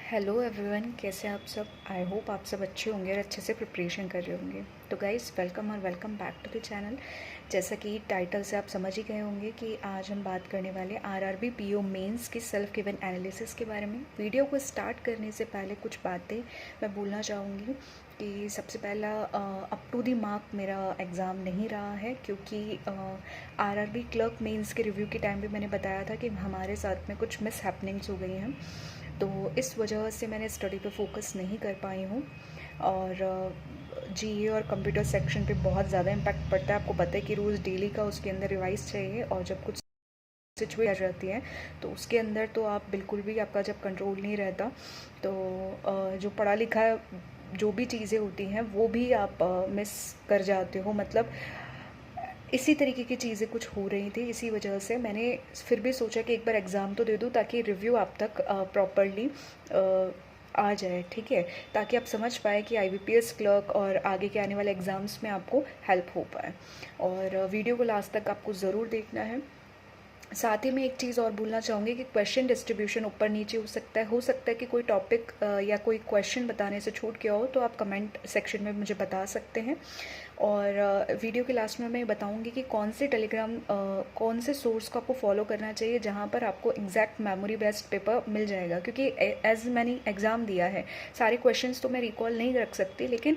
Hello everyone, कैसे हैं आप सब। आई होप आप सब अच्छे होंगे और अच्छे से प्रिपरेशन कर रहे होंगे। तो गाइस, वेलकम और welcome back to the channel. जैसा कि टाइटल से आप समझ ही गए होंगे कि आज हम बात करने वाले आरआरबी पीओ मेंस की सेल्फ गिवन एनालिसिस के बारे में। वीडियो को स्टार्ट करने से पहले कुछ बातें मैं बोलना चाहूँगी कि सबसे पहला, अप टू दी मार्क मेरा एग्ज़ाम नहीं रहा है, क्योंकि आरआरबी क्लर्क मेंस के रिव्यू के टाइम भी मैंने बताया था कि हमारे साथ में कुछ मिस हैपनिंग्स हो गई हैं। तो इस वजह से मैंने स्टडी पे फोकस नहीं कर पाई हूँ। और जीए और कंप्यूटर सेक्शन पे बहुत ज़्यादा इम्पैक्ट पड़ता है। आपको पता है कि रोज़ डेली का उसके अंदर रिवाइज चाहिए, और जब कुछ सिचुएशन आ जाती है तो उसके अंदर तो आप बिल्कुल भी, आपका जब कंट्रोल नहीं रहता तो जो पढ़ा लिखा जो भी चीज़ें होती हैं वो भी आप मिस कर जाते हो। मतलब इसी तरीके की चीज़ें कुछ हो रही थी, इसी वजह से मैंने फिर भी सोचा कि एक बार एग्ज़ाम तो दे दूँ ताकि रिव्यू आप तक प्रॉपरली आ जाए, ठीक है, ताकि आप समझ पाए कि आईबीपीएस क्लर्क और आगे के आने वाले एग्ज़ाम्स में आपको हेल्प हो पाए। और वीडियो को लास्ट तक आपको ज़रूर देखना है। साथ ही मैं एक चीज़ और बोलना चाहूँगी कि क्वेश्चन डिस्ट्रीब्यूशन ऊपर नीचे हो सकता है कि कोई टॉपिक या कोई क्वेश्चन बताने से छूट गया हो, तो आप कमेंट सेक्शन में मुझे बता सकते हैं। और वीडियो के लास्ट में मैं बताऊंगी कि कौन से सोर्स को आपको फॉलो करना चाहिए, जहाँ पर आपको एग्जैक्ट मेमोरी बेस्ड पेपर मिल जाएगा। क्योंकि एज मैंने एग्ज़ाम दिया है, सारे क्वेश्चंस तो मैं रिकॉल नहीं रख सकती, लेकिन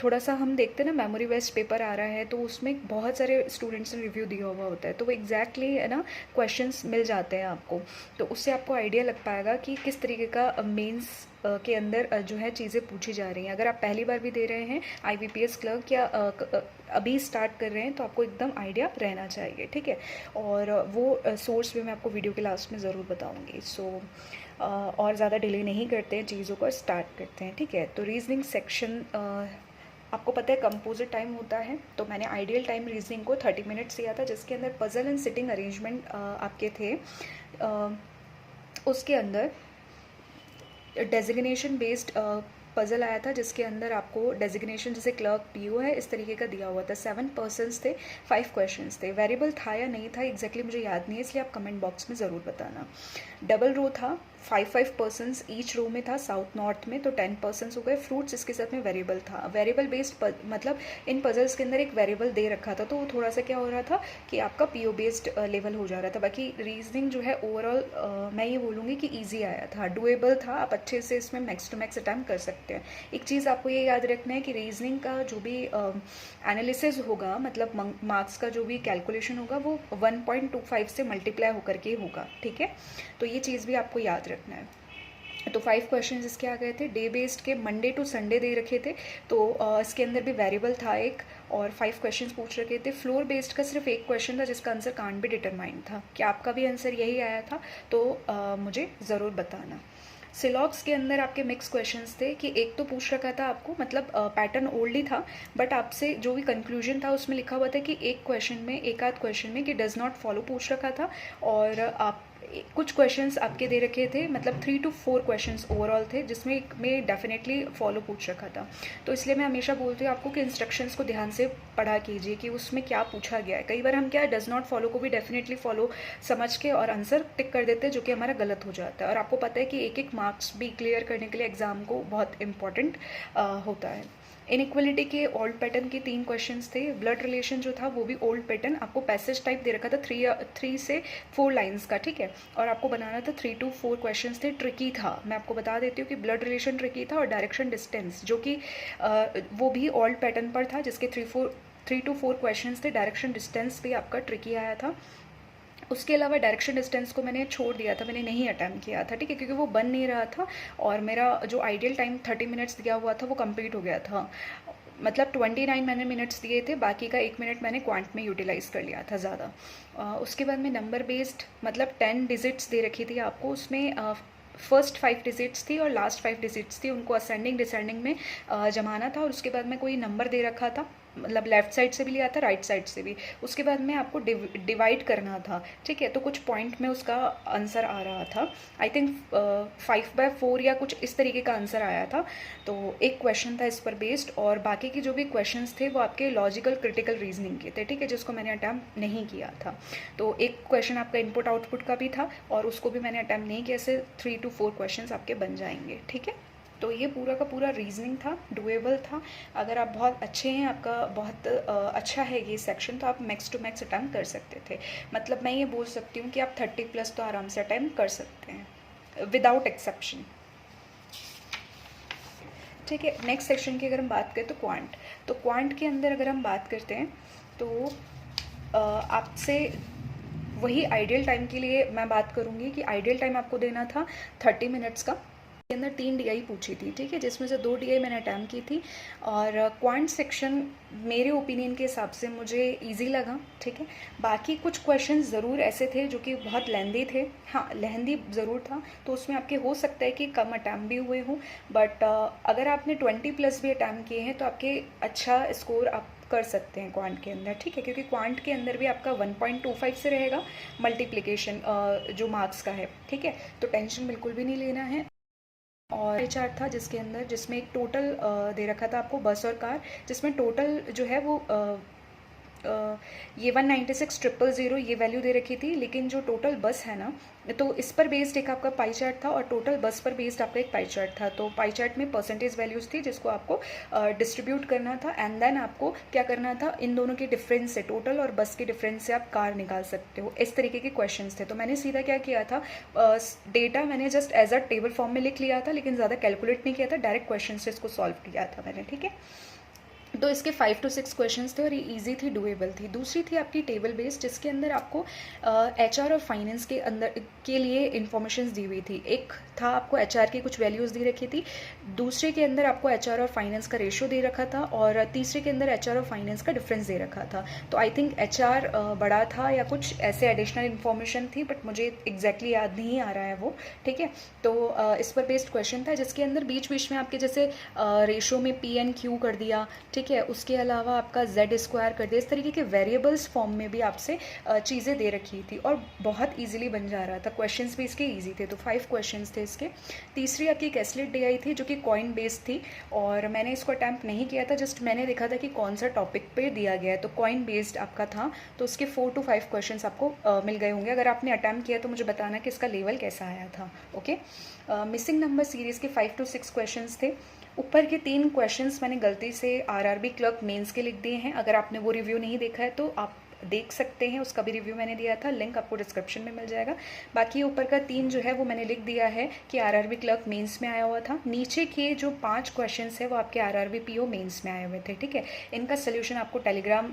थोड़ा सा हम देखते हैं ना, मेमोरी बेस्ड पेपर आ रहा है तो उसमें बहुत सारे स्टूडेंट्स ने रिव्यू दिया हुआ होता है, तो वो एग्जैक्टली है ना, क्वेश्चंस मिल जाते हैं आपको। तो उससे आपको आइडिया लग पाएगा कि किस तरीके का मेंस के अंदर जो है चीज़ें पूछी जा रही हैं। अगर आप पहली बार भी दे रहे हैं आईबीपीएस क्लर्क या अभी स्टार्ट कर रहे हैं, तो आपको एकदम आइडिया रहना चाहिए, ठीक है। और वो सोर्स भी मैं आपको वीडियो के लास्ट में ज़रूर बताऊंगी। सो और ज़्यादा डिले नहीं करते हैं, चीज़ों को स्टार्ट करते हैं, ठीक है। तो रीजनिंग सेक्शन, आपको पता है कंपोजिट टाइम होता है, तो मैंने आइडियल टाइम रीजनिंग को 30 मिनट्स दिया था, जिसके अंदर पजल एंड सिटिंग अरेंजमेंट आपके थे। उसके अंदर डेजिग्नेशन बेस्ड पजल आया था, जिसके अंदर आपको डेजिग्नेशन जैसे क्लर्क पीओ है इस तरीके का दिया हुआ था। 7 पर्सन्स थे, 5 क्वेश्चंस थे। वेरिएबल था या नहीं था एग्जैक्टली मुझे याद नहीं है, इसलिए आप कमेंट बॉक्स में ज़रूर बताना। डबल रो था, 5 पर्सन्स ईच रो में था, साउथ नॉर्थ में, तो 10 पर्सन्स हो गए। फ्रूट्स इसके साथ में वेरिएबल था। वेरिएबल बेस्ड मतलब इन पजल्स के अंदर एक वेरिएबल दे रखा था, तो वो थोड़ा सा क्या हो रहा था कि आपका पीओ बेस्ड लेवल हो जा रहा था। बाकी रीजनिंग जो है ओवरऑल मैं ये बोलूँगी कि ईजी आया था, डुएबल था, आप अच्छे से इसमें मैक्स टू मैक्स अटैम्प्ट कर सकते हैं। एक चीज़ आपको ये याद रखना है कि रीजनिंग का जो भी एनालिसिस होगा, मतलब मार्क्स का जो भी कैलकुलेशन होगा, वो 1.25 से मल्टीप्लाई होकर के होगा, ठीक है। तो ये चीज़ भी आपको याद रखना है। तो 5 क्वेश्चंस इसके आ गए थे। डे बेस्ड के मंडे टू संडे दे रखे थे, तो इसके अंदर भी वेरिएबल था एक, और 5 क्वेश्चंस पूछ रखे थे। फ्लोर बेस्ड का सिर्फ एक क्वेश्चन था, जिसका आंसर कांट बी डिटरमाइंड था। क्या आपका भी आंसर यही आया था? तो मुझे ज़रूर बताना। सिलॉक्स के अंदर आपके मिक्स क्वेश्चंस थे कि एक तो पूछ रखा था आपको, मतलब पैटर्न ओल्ड ही था, बट आपसे जो भी कंक्लूजन था उसमें लिखा हुआ था कि एक आध क्वेश्चन में कि डज नॉट फॉलो पूछ रखा था। और आप कुछ क्वेश्चंस आपके दे रखे थे, मतलब 3 to 4 क्वेश्चंस ओवरऑल थे, जिसमें में डेफिनेटली फॉलो पूछ रखा था। तो इसलिए मैं हमेशा बोलती हूँ आपको कि इंस्ट्रक्शंस को ध्यान से पढ़ा कीजिए कि उसमें क्या पूछा गया है। कई बार हम क्या डज नॉट फॉलो को भी डेफिनेटली फॉलो समझ के और आंसर टिक कर देते हैं, जो कि हमारा गलत हो जाता है। और आपको पता है कि एक एक मार्क्स भी क्लियर करने के लिए एग्जाम को बहुत इंपॉर्टेंट होता है। इनइक्वलिटी के ओल्ड पैटर्न के 3 क्वेश्चंस थे। ब्लड रिलेशन जो था वो भी ओल्ड पैटर्न, आपको पैसेज टाइप दे रखा था 3 से 4 लाइंस का, ठीक है। और आपको बनाना था 3 to 4 क्वेश्चंस थे। ट्रिकी था, मैं आपको बता देती हूँ कि ब्लड रिलेशन ट्रिकी था, और डायरेक्शन डिस्टेंस जो कि वो भी ओल्ड पैटर्न पर था, जिसके 3 to 4 क्वेश्चंस थे। डायरेक्शन डिस्टेंस भी आपका ट्रिकी आया था। उसके अलावा डायरेक्शन डिस्टेंस को मैंने छोड़ दिया था, मैंने नहीं अटैम्प्ट किया था, ठीक है, क्योंकि वो बन नहीं रहा था, और मेरा जो आइडियल टाइम 30 मिनट्स दिया हुआ था वो कंप्लीट हो गया था। मतलब 29 मैंने मिनट्स दिए थे, बाकी का 1 मिनट मैंने क्वांट में यूटिलाइज़ कर लिया था ज़्यादा। उसके बाद में नंबर बेस्ड, मतलब 10 डिजिट्स दे रखी थी आपको, उसमें फर्स्ट 5 डिजिट्स थी और लास्ट 5 डिजिट्स थी, उनको असेंडिंग डिसेंडिंग में जमाना था। और उसके बाद में कोई नंबर दे रखा था, मतलब लेफ्ट साइड से भी लिया था, राइट साइड से भी। उसके बाद में आपको डिवाइड करना था, ठीक है। तो कुछ पॉइंट में उसका आंसर आ रहा था, आई थिंक 5/4 या कुछ इस तरीके का आंसर आया था। तो एक क्वेश्चन था इस पर बेस्ड, और बाकी के जो भी क्वेश्चंस थे वो आपके लॉजिकल क्रिटिकल रीजनिंग के थे, ठीक है, जिसको मैंने अटैम्प्ट नहीं किया था। तो एक क्वेश्चन आपका इनपुट आउटपुट का भी था, और उसको भी मैंने अटैम्प्ट नहीं किया। ऐसे 3 to 4 क्वेश्चन आपके बन जाएंगे, ठीक है। तो ये पूरा का पूरा रीजनिंग था, डुएबल था। अगर आप बहुत अच्छे हैं, आपका बहुत अच्छा है ये सेक्शन, तो आप मैक्स टू मैक्स अटैम्प्ट कर सकते थे। मतलब मैं ये बोल सकती हूँ कि आप 30+ तो आराम से अटैम्प्ट कर सकते हैं विदाउट एक्सेप्शन, ठीक है। नेक्स्ट सेक्शन की अगर हम बात करें तो क्वांट। तो क्वांट के अंदर अगर हम बात करते हैं तो आपसे वही आइडियल टाइम के लिए मैं बात करूँगी कि आइडियल टाइम आपको देना था 30 मिनट्स का। के अंदर 3 DI पूछी थी, ठीक है, जिसमें से 2 DI मैंने अटैम्प्ट की थी। और क्वांट सेक्शन मेरे ओपिनियन के हिसाब से मुझे इजी लगा, ठीक है। बाकी कुछ क्वेश्चन ज़रूर ऐसे थे जो कि बहुत लेंदी थे, हाँ लेंदी ज़रूर था, तो उसमें आपके हो सकता है कि कम अटैम्प्ट भी हुए हों। बट अगर आपने 20+ भी अटैम्प्ट किए हैं तो आपके अच्छा स्कोर आप कर सकते हैं क्वांट के अंदर, ठीक है, क्योंकि क्वांट के अंदर भी आपका 1.25 से रहेगा मल्टीप्लिकेशन जो मार्क्स का है, ठीक है। तो टेंशन बिल्कुल भी नहीं लेना है। और पाई चार्ट था जिसके अंदर, जिसमें एक टोटल दे रखा था आपको बस और कार, जिसमें टोटल जो है वो ये 196,000 ये वैल्यू दे रखी थी। लेकिन जो टोटल बस है ना, तो इस पर बेस्ड एक आपका पाई चार्ट था, और टोटल बस पर बेस्ड आपका एक पाई चार्ट था। तो पाई चार्ट में परसेंटेज वैल्यूज़ थी जिसको आपको डिस्ट्रीब्यूट करना था, एंड देन आपको क्या करना था, इन दोनों के डिफरेंस से, टोटल और बस के डिफरेंस से आप कार निकाल सकते हो। इस तरीके के क्वेश्चंस थे। तो मैंने सीधा क्या किया था, डेटा मैंने just as a table form में लिख लिया था, लेकिन ज़्यादा कैलकुलेट नहीं किया था, डायरेक्ट क्वेश्चन से इसको सॉल्व किया था मैंने, ठीक है। तो इसके 5 to 6 क्वेश्चंस थे और ये इजी थी, डुएबल थी। दूसरी थी आपकी टेबल बेस्ड, जिसके अंदर आपको HR और फाइनेंस के अंदर के लिए इन्फॉर्मेशन दी हुई थी। एक था आपको HR की कुछ वैल्यूज़ दी रखी थी, दूसरे के अंदर आपको HR और फाइनेंस का रेशियो दे रखा था, और तीसरे के अंदर HR और फाइनेंस का डिफरेंस दे रखा था। तो आई थिंक HR बड़ा था या कुछ ऐसे एडिशनल इन्फॉर्मेशन थी, बट मुझे एग्जैक्टली याद नहीं आ रहा है वो, ठीक है। तो इस पर बेस्ड क्वेश्चन था, जिसके अंदर बीच बीच में आपके जैसे रेशियो में PNQ कर दिया, ठीक है, उसके अलावा आपका Z² कर दिया। इस तरीके के वेरिएबल्स फॉर्म में भी आपसे चीज़ें दे रखी थी, और बहुत ईजिली बन जा रहा था। क्वेश्चंस भी इसके ईजी थे। तो 5 क्वेश्चंस थे इसके। तीसरी आपकी कैसलेट DI थी, जो कि कॉइन बेस्ड थी, और मैंने इसको अटैम्प्ट नहीं किया था, जस्ट मैंने देखा था कि कौन सा टॉपिक पे दिया गया है। तो कॉइन बेस्ड आपका था, तो उसके 4 to 5 क्वेश्चन आपको मिल गए होंगे। अगर आपने अटैम्प्ट किया तो मुझे बताना कि इसका लेवल कैसा आया था, ओके। मिसिंग नंबर सीरीज़ के 5 to 6 क्वेश्चंस थे। ऊपर के 3 क्वेश्चंस मैंने गलती से RRB क्लर्क मेंस के लिख दिए हैं। अगर आपने वो रिव्यू नहीं देखा है तो आप देख सकते हैं, उसका भी रिव्यू मैंने दिया था, लिंक आपको डिस्क्रिप्शन में मिल जाएगा। बाकी ऊपर का 3 जो है वो मैंने लिख दिया है कि RRB क्लर्क मेंस में आया हुआ था। नीचे के जो 5 क्वेश्चंस है वो आपके RRB PO मेंस में आए हुए थे, ठीक है। इनका सोल्यूशन आपको टेलीग्राम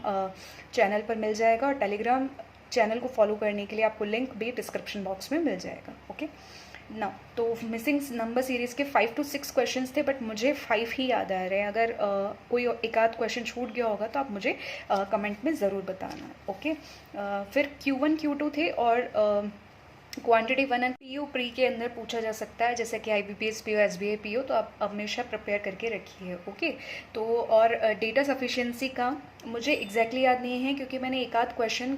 चैनल पर मिल जाएगा, और टेलीग्राम चैनल को फॉलो करने के लिए आपको लिंक भी डिस्क्रिप्शन बॉक्स में मिल जाएगा, ओके ना। तो मिसिंग नंबर सीरीज़ के 5 to 6 क्वेश्चंस थे, बट मुझे 5 ही याद आ रहे हैं। अगर कोई एक आध क्वेश्चन छूट गया होगा तो आप मुझे कमेंट में ज़रूर बताना, ओके। फिर Q1 Q2 थे, और क्वांटिटी 1 एंड PO प्री के अंदर पूछा जा सकता है, जैसे कि IBPS PO SBI PO, तो आप हमेशा प्रिपेयर करके रखिए, ओके। तो और डेटा सफिशिएंसी का मुझे एग्जैक्टली याद नहीं है, क्योंकि मैंने एक आध क्वेश्चन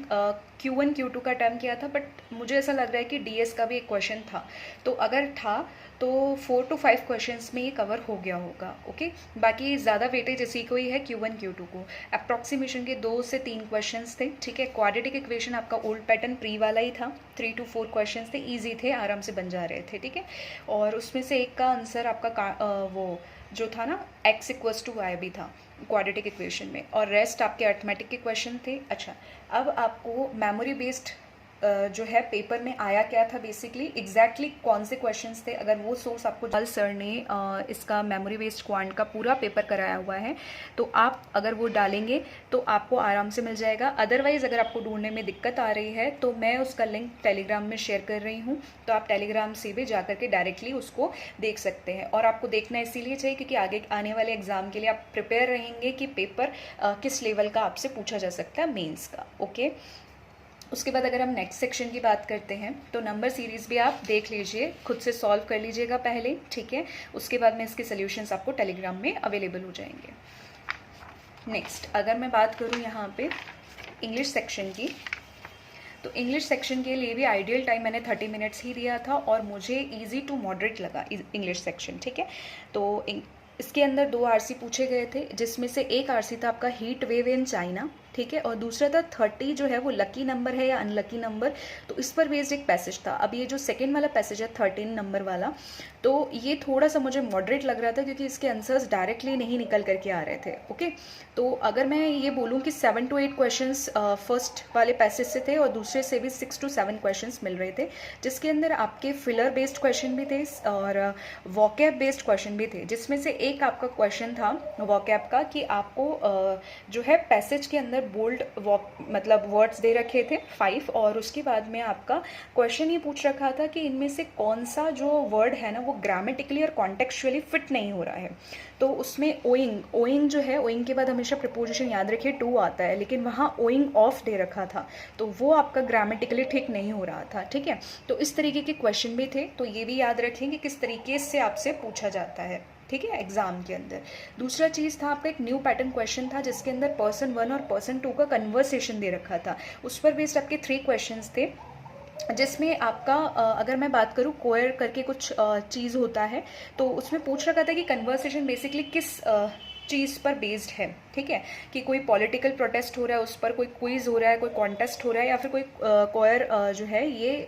Q1 Q2 का अटैम्प्ट किया था, बट मुझे ऐसा लग रहा है कि DS का भी एक क्वेश्चन था। तो अगर था तो 4 to 5 क्वेश्चंस में ये कवर हो गया होगा, ओके। बाकी ज़्यादा वेटेज इसी को ही है Q1 Q2 को। अप्रॉक्सीमेशन के 2 से 3 क्वेश्चंस थे, ठीक है। क्वाड्रेटिक इक्वेशन आपका ओल्ड पैटर्न प्री वाला ही था, 3 to 4 क्वेश्चंस थे, ईजी थे, आराम से बन जा रहे थे, ठीक है। और उसमें से एक का आंसर आपका वो जो था ना x=y भी था क्वाड्रेटिक इक्वेशन में, और रेस्ट आपके अर्थमेटिक के क्वेश्चन थे। अच्छा, अब आपको मेमोरी बेस्ड जो है पेपर में आया क्या था, बेसिकली एग्जैक्टली कौन से क्वेश्चंस थे, अगर वो सोर्स आपको जल सर ने इसका मेमोरी बेस्ड क्वांट का पूरा पेपर कराया हुआ है, तो आप अगर वो डालेंगे तो आपको आराम से मिल जाएगा। अदरवाइज़ अगर आपको ढूंढने में दिक्कत आ रही है तो मैं उसका लिंक टेलीग्राम में शेयर कर रही हूँ, तो आप टेलीग्राम से भी जा करके डायरेक्टली उसको देख सकते हैं। और आपको देखना इसीलिए चाहिए क्योंकि आगे आने वाले एग्जाम के लिए आप प्रिपेयर रहेंगे कि पेपर किस लेवल का आपसे पूछा जा सकता है मेंस का, ओके। उसके बाद अगर हम नेक्स्ट सेक्शन की बात करते हैं तो नंबर सीरीज़ भी आप देख लीजिए, खुद से सॉल्व कर लीजिएगा पहले, ठीक है। उसके बाद में इसके सॉल्यूशंस आपको टेलीग्राम में अवेलेबल हो जाएंगे। नेक्स्ट अगर मैं बात करूँ यहाँ पे इंग्लिश सेक्शन की, तो इंग्लिश सेक्शन के लिए भी आइडियल टाइम मैंने 30 मिनट्स ही दिया था और मुझे इजी टू मॉडरेट लगा इंग्लिश सेक्शन, ठीक है। तो इसके अंदर 2 आरसी पूछे गए थे, जिसमें से एक आरसी था आपका हीट वेव इन चाइना, ठीक है, और दूसरा था 30 जो है वो लकी नंबर है या अनलकी नंबर, तो इस पर बेस्ड एक पैसेज था। अब ये जो सेकेंड वाला पैसेज है 13 नंबर वाला, तो ये थोड़ा सा मुझे मॉडरेट लग रहा था क्योंकि इसके आंसर्स डायरेक्टली नहीं निकल करके आ रहे थे, ओके। तो अगर मैं ये बोलूँ कि 7 to 8 क्वेश्चंस फर्स्ट वाले पैसेज से थे और दूसरे से भी 6 to 7 क्वेश्चंस मिल रहे थे, जिसके अंदर आपके फिलर बेस्ड क्वेश्चन भी थे और वॉकैब बेस्ड क्वेश्चन भी थे, जिसमें से एक आपका क्वेश्चन था वॉकैब का कि आपको जो है पैसेज के अंदर बोल्ड मतलब वर्ड्स दे रखे थे 5, और उसके बाद में आपका क्वेश्चन ये पूछ रखा था कि इनमें से कौन सा जो वर्ड है ना वो ग्रामेटिकली और कॉन्टेक्चुअली फिट नहीं हो रहा है। तो उसमें ओइंग जो है, ओइंग के बाद हमेशा प्रपोजिशन याद रखिए टू आता है, लेकिन वहाँ ओइंग ऑफ दे रखा था, तो वो आपका ग्रामेटिकली ठीक नहीं हो रहा था, ठीक है। तो इस तरीके के क्वेश्चन भी थे, तो ये भी याद रखें कि किस तरीके से आपसे पूछा जाता है, ठीक है, एग्जाम के अंदर। दूसरा चीज़ था आपका एक न्यू पैटर्न क्वेश्चन था, जिसके अंदर पर्सन 1 और पर्सन 2 का कन्वर्सेशन दे रखा था। उस पर बेस्ड आपके 3 क्वेश्चंस थे, जिसमें आपका अगर मैं बात करूँ कोयर करके कुछ चीज़ होता है, तो उसमें पूछ रखा था कि कन्वर्सेशन बेसिकली किस चीज़ पर बेस्ड है, ठीक है, कि कोई पॉलिटिकल प्रोटेस्ट हो रहा है उस पर, कोई क्विज हो रहा है, कोई कॉन्टेस्ट हो रहा है, या फिर कोई कोयर जो है ये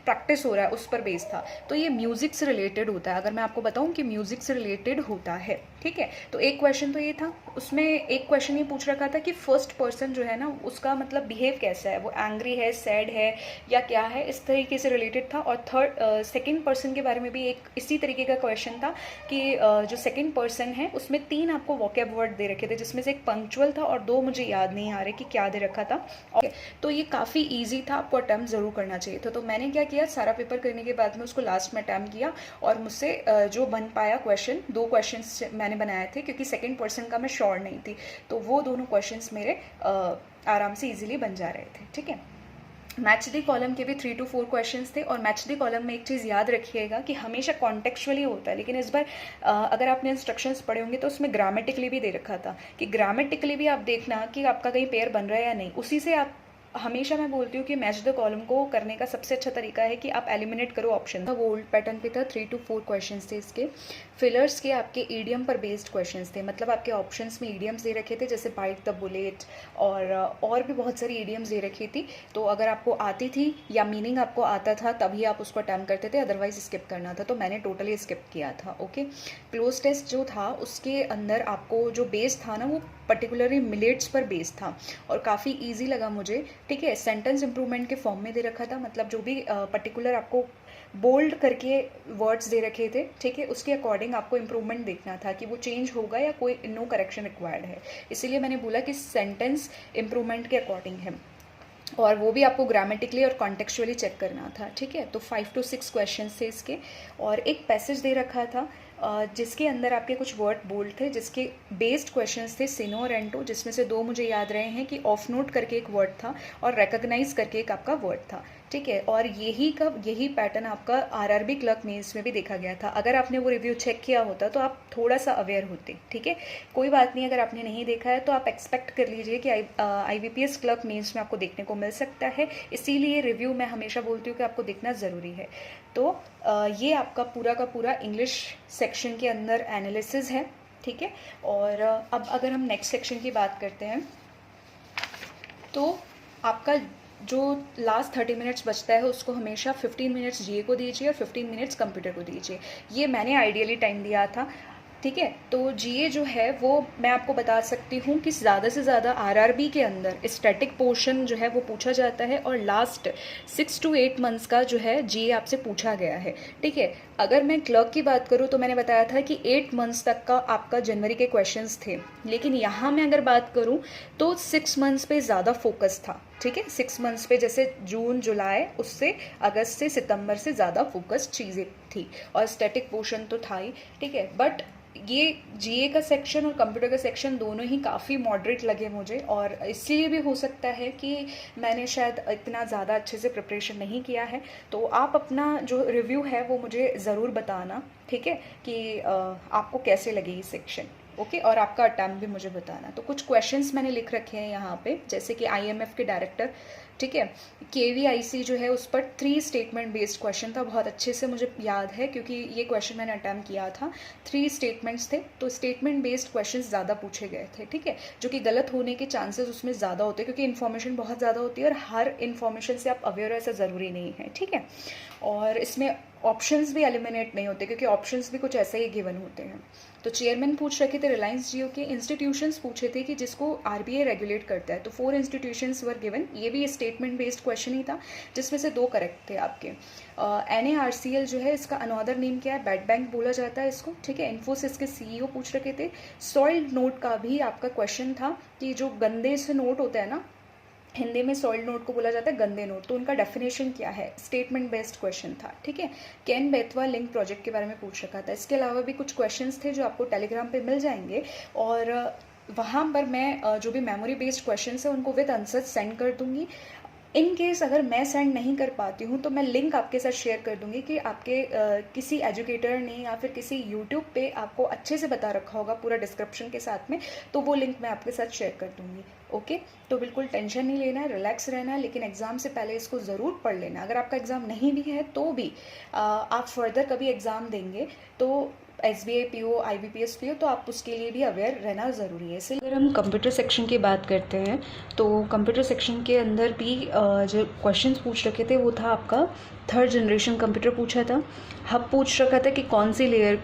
प्रैक्टिस हो रहा है, उस पर बेस्ड था। तो ये म्यूज़िक से रिलेटेड होता है, अगर मैं आपको बताऊं कि म्यूज़िक से रिलेटेड होता है, ठीक है। तो एक क्वेश्चन तो ये था, उसमें एक क्वेश्चन ये पूछ रखा था कि फर्स्ट पर्सन जो है ना उसका मतलब बिहेव कैसा है, वो एंग्री है, सैड है या क्या है, इस तरीके से रिलेटेड था। और सेकेंड पर्सन के बारे में भी एक इसी तरीके का क्वेश्चन था कि जो सेकेंड पर्सन है उसमें 3 आपको वोकैब वर्ड दे रखे थे, जिसमें से एक पंक्चुअल था और 2 मुझे याद नहीं आ रहे कि क्या दे रखा था। ओके, तो ये काफ़ी ईजी था, आपको अटैम्प्ट ज़रूर करना चाहिए था। तो मैंने क्या किया, सारा पेपर करने के बाद में उसको लास्ट में अटैम्प्ट किया और मुझसे जो बन पाया क्वेश्चन, 2 क्वेश्चन मैंने बनाए थे क्योंकि सेकेंड पर्सन का मैं श्योर नहीं थी, तो वो दोनों क्वेश्चंस मेरे आराम से इजीली बन जा रहे थे, ठीक है। मैच दी कॉलम के भी 3 to 4 क्वेश्चंस थे, और मैच दी कॉलम में एक चीज़ याद रखिएगा कि हमेशा कॉन्टेक्चुअली होता है, लेकिन इस बार अगर आपने इंस्ट्रक्शंस पढ़े होंगे तो उसमें ग्रामेटिकली भी दे रखा था कि ग्रामेटिकली भी आप देखना कि आपका कहीं पेयर बन रहा है या नहीं। उसी से आप, हमेशा मैं बोलती हूँ कि मैच द कॉलम को करने का सबसे अच्छा तरीका है कि आप एलिमिनेट करो ऑप्शन। वो ओल्ड पैटर्न पे था, 3 to 4 क्वेश्चंस थे इसके। फिलर्स के आपके ईडियम पर बेस्ड क्वेश्चंस थे, मतलब आपके ऑप्शंस में ईडियम्स दे रखे थे, जैसे बाइट द बुलेट और भी बहुत सारी ईडियम्स दे रखी थी। तो अगर आपको आती थी या मीनिंग आपको आता था तभी आप उसको अटैम्प्ट करते थे, अदरवाइज स्किप करना था। तो मैंने टोटली स्किप किया था, ओके। क्लोज टेस्ट जो था उसके अंदर आपको जो बेस था ना वो पर्टिकुलरली मिलेट्स पर बेस्ड था और काफ़ी ईजी लगा मुझे, ठीक है। सेंटेंस इंप्रूवमेंट के फॉर्म में दे रखा था, मतलब जो भी पर्टिकुलर आपको बोल्ड करके वर्ड्स दे रखे थे, ठीक है, उसके अकॉर्डिंग आपको इम्प्रूवमेंट देखना था कि वो चेंज होगा या कोई नो करेक्शन रिक्वायर्ड है। इसीलिए मैंने बोला कि सेंटेंस इम्प्रूवमेंट के अकॉर्डिंग है, और वो भी आपको ग्रामेटिकली और कॉन्टेक्चुअली चेक करना था, ठीक है। तो 5 to 6 क्वेश्चन थे इसके, और एक पैसेज दे रखा था जिसके अंदर आपके कुछ वर्ड बोल्ड थे, जिसके बेस्ड क्वेश्चंस थे सिनो और एंटो, जिसमें से 2 मुझे याद रहे हैं कि ऑफ नोट करके एक वर्ड था और रिकॉग्नाइज करके एक आपका वर्ड था, ठीक है। और यही पैटर्न आपका आरआरबी क्लर्क मेंस में भी देखा गया था। अगर आपने वो रिव्यू चेक किया होता तो आप थोड़ा सा अवेयर होते, ठीक है। कोई बात नहीं, अगर आपने नहीं देखा है तो आप एक्सपेक्ट कर लीजिए कि IBPS क्लर्क मेंस में आपको देखने को मिल सकता है, इसीलिए रिव्यू मैं हमेशा बोलती हूँ कि आपको देखना ज़रूरी है। तो ये आपका पूरा का पूरा इंग्लिश सेक्शन के अंदर एनालिसिस है, ठीक है। और अब अगर हम नेक्स्ट सेक्शन की बात करते हैं तो आपका जो लास्ट 30 मिनट्स बचता है उसको हमेशा 15 मिनट्स GA को दीजिए और 15 मिनट्स कंप्यूटर को दीजिए। ये मैंने आइडियली टाइम दिया था, ठीक है। तो GA जो है वो मैं आपको बता सकती हूँ कि ज़्यादा से ज़्यादा RRB के अंदर स्टैटिक पोर्शन जो है वो पूछा जाता है, और लास्ट 6 to 8 मंथ्स का जो है GA आपसे पूछा गया है, ठीक है। अगर मैं क्लर्क की बात करूँ तो मैंने बताया था कि 8 मंथ्स तक का आपका जनवरी के क्वेश्चंस थे, लेकिन यहाँ मैं अगर बात करूँ तो 6 मंथ्स पे ज़्यादा फोकस था, ठीक है। 6 मंथ्स पे जैसे जून जुलाई, उससे अगस्त से सितंबर से ज़्यादा फोकस चीज़ें थी, और स्टैटिक पोर्शन तो था ही, ठीक है। बट ये GA का सेक्शन और कंप्यूटर का सेक्शन दोनों ही काफ़ी मॉडरेट लगे मुझे, और इसलिए भी हो सकता है कि मैंने शायद इतना ज़्यादा अच्छे से प्रिपरेशन नहीं किया है। तो आप अपना जो रिव्यू है वो मुझे ज़रूर बताना, ठीक है, कि आपको कैसे लगे ये सेक्शन, ओके, और आपका अटैम्प्ट भी मुझे बताना। तो कुछ क्वेश्चंस मैंने लिख रखे हैं यहाँ पे, जैसे कि IMF के डायरेक्टर, ठीक है, KVIC जो है उस पर 3 स्टेटमेंट बेस्ड क्वेश्चन था, बहुत अच्छे से मुझे याद है क्योंकि ये क्वेश्चन मैंने अटैम्प्ट किया था। 3 स्टेटमेंट्स थे, तो स्टेटमेंट बेस्ड क्वेश्चन ज़्यादा पूछे गए थे, ठीक है, जो कि गलत होने के चांसेस उसमें ज़्यादा होते हैं क्योंकि इन्फॉर्मेशन बहुत ज़्यादा होती है और हर इन्फॉर्मेशन से आप अवेयर हो ऐसा ज़रूरी नहीं है, ठीक है। और इसमें ऑप्शंस भी एलिमिनेट नहीं होते क्योंकि ऑप्शंस भी कुछ ऐसे ही गिवन होते हैं। तो चेयरमैन पूछ रखे थे रिलायंस जियो के, इंस्टीट्यूशंस पूछे थे कि जिसको RBI रेगुलेट करता है, तो 4 इंस्टीट्यूशंस वर गिवन। ये भी स्टेटमेंट बेस्ड क्वेश्चन ही था जिसमें से 2 करेक्ट थे आपके। NARCL जो है इसका अनदर नेम क्या है, बेड बैंक बोला जाता है इसको, ठीक है। इन्फोसिस के CEO पूछ रखे थे। सॉइल्ड नोट का भी आपका क्वेश्चन था कि जो गंदे से नोट होता है ना, हिंदी में सॉइल्ड नोट को बोला जाता है गंदे नोट, तो उनका डेफिनेशन क्या है, स्टेटमेंट बेस्ड क्वेश्चन था, ठीक है। केन बेतवा लिंक प्रोजेक्ट के बारे में पूछ रखा था। इसके अलावा भी कुछ क्वेश्चंस थे जो आपको टेलीग्राम पे मिल जाएंगे और वहाँ पर मैं जो भी मेमोरी बेस्ड क्वेश्चंस है उनको विद आंसर सेंड कर दूंगी। इन केस अगर मैं सेंड नहीं कर पाती हूँ तो मैं लिंक आपके साथ शेयर कर दूंगी कि आपके किसी एजुकेटर ने या फिर किसी यूट्यूब पे आपको अच्छे से बता रखा होगा पूरा डिस्क्रिप्शन के साथ में, तो वो लिंक मैं आपके साथ शेयर कर दूंगी। ओके, तो बिल्कुल टेंशन नहीं लेना है, रिलैक्स रहना है, लेकिन एग्ज़ाम से पहले इसको ज़रूर पढ़ लेना। अगर आपका एग्ज़ाम नहीं भी है तो भी आप फर्दर कभी एग्ज़ाम देंगे तो SBI PO, IBPS PO, तो आप उसके लिए भी अवेयर रहना ज़रूरी है। इसलिए अगर हम कंप्यूटर सेक्शन की बात करते हैं तो कंप्यूटर सेक्शन के अंदर भी जो क्वेश्चंस पूछ रखे थे वो था आपका 3rd जनरेशन कंप्यूटर पूछा था। हब पूछ रखा था कि कौन सी लेयर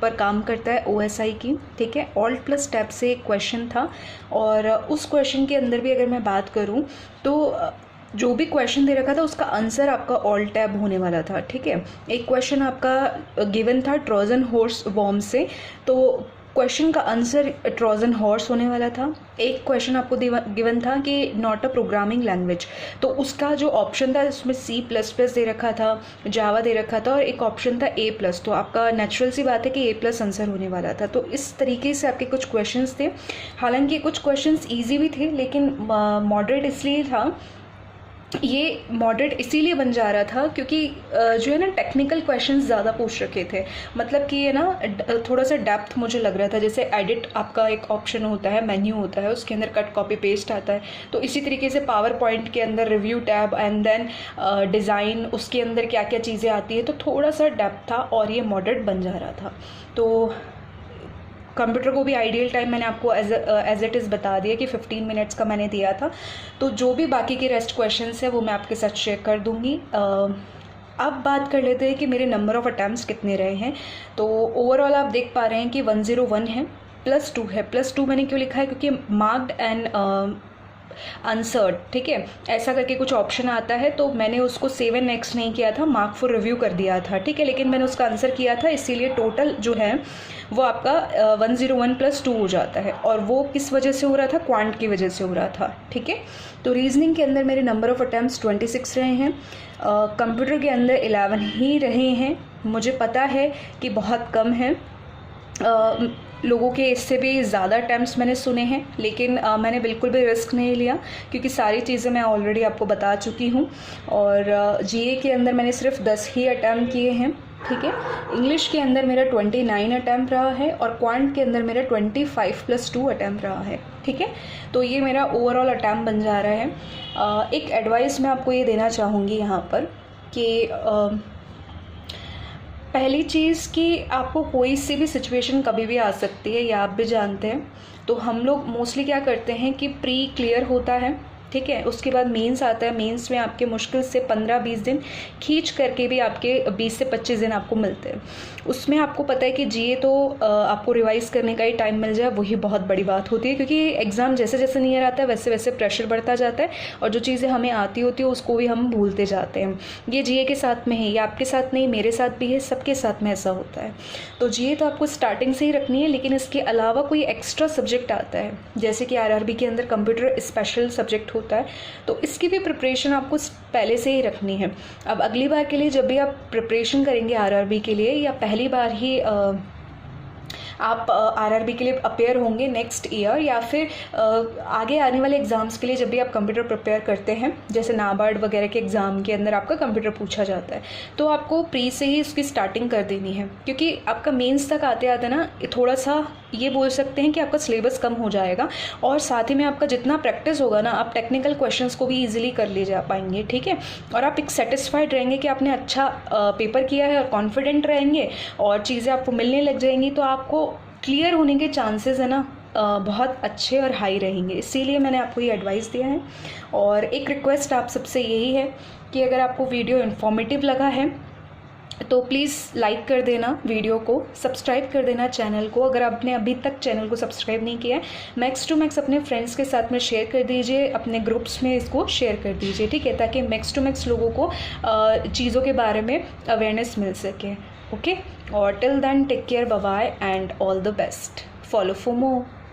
पर काम करता है OSI की, ठीक है। ऑल्ट प्लस टैब से एक क्वेश्चन था और उस क्वेश्चन के अंदर भी अगर मैं बात करूँ तो जो भी क्वेश्चन दे रखा था उसका आंसर आपका ऑल टैब होने वाला था, ठीक है। एक क्वेश्चन आपका गिवन था ट्रोजन हॉर्स वॉर्म से, तो क्वेश्चन का आंसर ट्रोजन हॉर्स होने वाला था। एक क्वेश्चन आपको गिवन था कि नॉट अ प्रोग्रामिंग लैंग्वेज, तो उसका जो ऑप्शन था उसमें C++ दे रखा था, जावा दे रखा था और एक ऑप्शन था A+, तो आपका नेचुरल सी बात है कि A+ आंसर होने वाला था। तो इस तरीके से आपके कुछ क्वेश्चंस थे। हालांकि कुछ क्वेश्चंस ईजी भी थे लेकिन मॉडरेट इसलिए था, ये मॉडरेट इसीलिए बन जा रहा था क्योंकि जो है ना टेक्निकल क्वेश्चंस ज़्यादा पूछ रखे थे। मतलब कि ये ना थोड़ा सा डेप्थ मुझे लग रहा था, जैसे एडिट आपका एक ऑप्शन होता है, मेन्यू होता है, उसके अंदर कट कॉपी पेस्ट आता है, तो इसी तरीके से पावर पॉइंट के अंदर review tab and then design, उसके अंदर क्या क्या चीज़ें आती है, तो थोड़ा सा डेप्थ था और ये मॉडरेट बन जा रहा था। तो कंप्यूटर को भी आइडियल टाइम मैंने आपको एज इट इज़ बता दिया कि 15 मिनट्स का मैंने दिया था। तो जो भी बाकी के रेस्ट क्वेश्चंस है वो मैं आपके साथ शेयर कर दूंगी। अब बात कर लेते हैं कि मेरे नंबर ऑफ़ अटैम्प्ट्स कितने रहे हैं। तो ओवरऑल आप देख पा रहे हैं कि 101 है, +2 है। +2 मैंने क्यों लिखा है, क्योंकि मार्क्ड एंड आंसर्ड, ठीक है, ऐसा करके कुछ ऑप्शन आता है, तो मैंने उसको 7x नहीं किया था, मार्क फॉर रिव्यू कर दिया था, ठीक है, लेकिन मैंने उसका आंसर किया था, इसीलिए टोटल जो है वो आपका 101 + 2 हो जाता है। और वो किस वजह से हो रहा था, क्वांट की वजह से हो रहा था, ठीक है। तो रीजनिंग के अंदर मेरे नंबर ऑफ़ अटैम्प्ट्स 26 रहे हैं, कंप्यूटर के अंदर 11 ही रहे हैं। मुझे पता है कि बहुत कम है, लोगों के इससे भी ज़्यादा अटैम्प्ट्स मैंने सुने हैं, लेकिन मैंने बिल्कुल भी रिस्क नहीं लिया क्योंकि सारी चीज़ें मैं ऑलरेडी आपको बता चुकी हूँ। और GA के अंदर मैंने सिर्फ 10 ही अटैम्प्ट किए हैं, ठीक है। इंग्लिश के अंदर मेरा 29 अटैम्प्ट रहा है और क्वांट के अंदर मेरा 25 + 2 अटैम्प्ट रहा है, ठीक है। तो ये मेरा ओवरऑल अटैम्प्ट बन जा रहा है। एक एडवाइस मैं आपको ये देना चाहूँगी यहाँ पर कि पहली चीज़ कि आपको कोई सी भी सिचुएशन कभी भी आ सकती है, ये आप भी जानते हैं। तो हम लोग मोस्टली क्या करते हैं कि प्री क्लियर होता है, ठीक है, उसके बाद मेंस आता है। मेंस में आपके मुश्किल से 15-20 दिन खींच करके भी आपके 20 से 25 दिन आपको मिलते हैं। उसमें आपको पता है कि GA तो आपको रिवाइज़ करने का ही टाइम मिल जाए, वही बहुत बड़ी बात होती है, क्योंकि एग्ज़ाम जैसे जैसे नियर आता है वैसे वैसे प्रेशर बढ़ता जाता है और जो चीज़ें हमें आती होती है उसको भी हम भूलते जाते हैं। ये GA के साथ में है, ये आपके साथ नहीं, मेरे साथ भी है, सबके साथ में ऐसा होता है। तो GA तो आपको स्टार्टिंग से ही रखनी है, लेकिन इसके अलावा कोई एक्स्ट्रा सब्जेक्ट आता है, जैसे कि RRB के अंदर कंप्यूटर स्पेशल सब्जेक्ट होता है, तो इसकी भी प्रिपरेशन आपको पहले से ही रखनी है। अब अगली बार के लिए जब भी आप प्रिपरेशन करेंगे RRB के लिए, या पहली बार ही आप आरआरबी के लिए अपेयर होंगे नेक्स्ट ईयर, या फिर आगे आने वाले एग्ज़ाम्स के लिए जब भी आप कंप्यूटर प्रिपेयर करते हैं, जैसे नाबार्ड वगैरह के एग्ज़ाम के अंदर आपका कंप्यूटर पूछा जाता है, तो आपको प्री से ही उसकी स्टार्टिंग कर देनी है, क्योंकि आपका मेंस तक आते आते ना थोड़ा सा ये बोल सकते हैं कि आपका सिलेबस कम हो जाएगा, और साथ ही में आपका जितना प्रैक्टिस होगा ना, आप टेक्निकल क्वेश्चंस को भी इजीली कर ले जा पाएंगे, ठीक है। और आप एक सेटिस्फाइड रहेंगे कि आपने अच्छा पेपर किया है, और कॉन्फिडेंट रहेंगे, और चीज़ें आपको मिलने लग जाएंगी, तो आपको क्लियर होने के चांसेस है ना बहुत अच्छे और हाई रहेंगे। इसीलिए मैंने आपको ये एडवाइस दिया है। और एक रिक्वेस्ट आप सबसे यही है कि अगर आपको वीडियो इन्फॉर्मेटिव लगा है तो प्लीज़ लाइक कर देना वीडियो को, सब्सक्राइब कर देना चैनल को, अगर आपने अभी तक चैनल को सब्सक्राइब नहीं किया है। मैक्स टू मैक्स अपने फ्रेंड्स के साथ में शेयर कर दीजिए, अपने ग्रुप्स में इसको शेयर कर दीजिए, ठीक है, ताकि मैक्स टू मैक्स लोगों को चीज़ों के बारे में अवेयरनेस मिल सके। ओके, और till then take care, bye bye and all the best. Follow for more.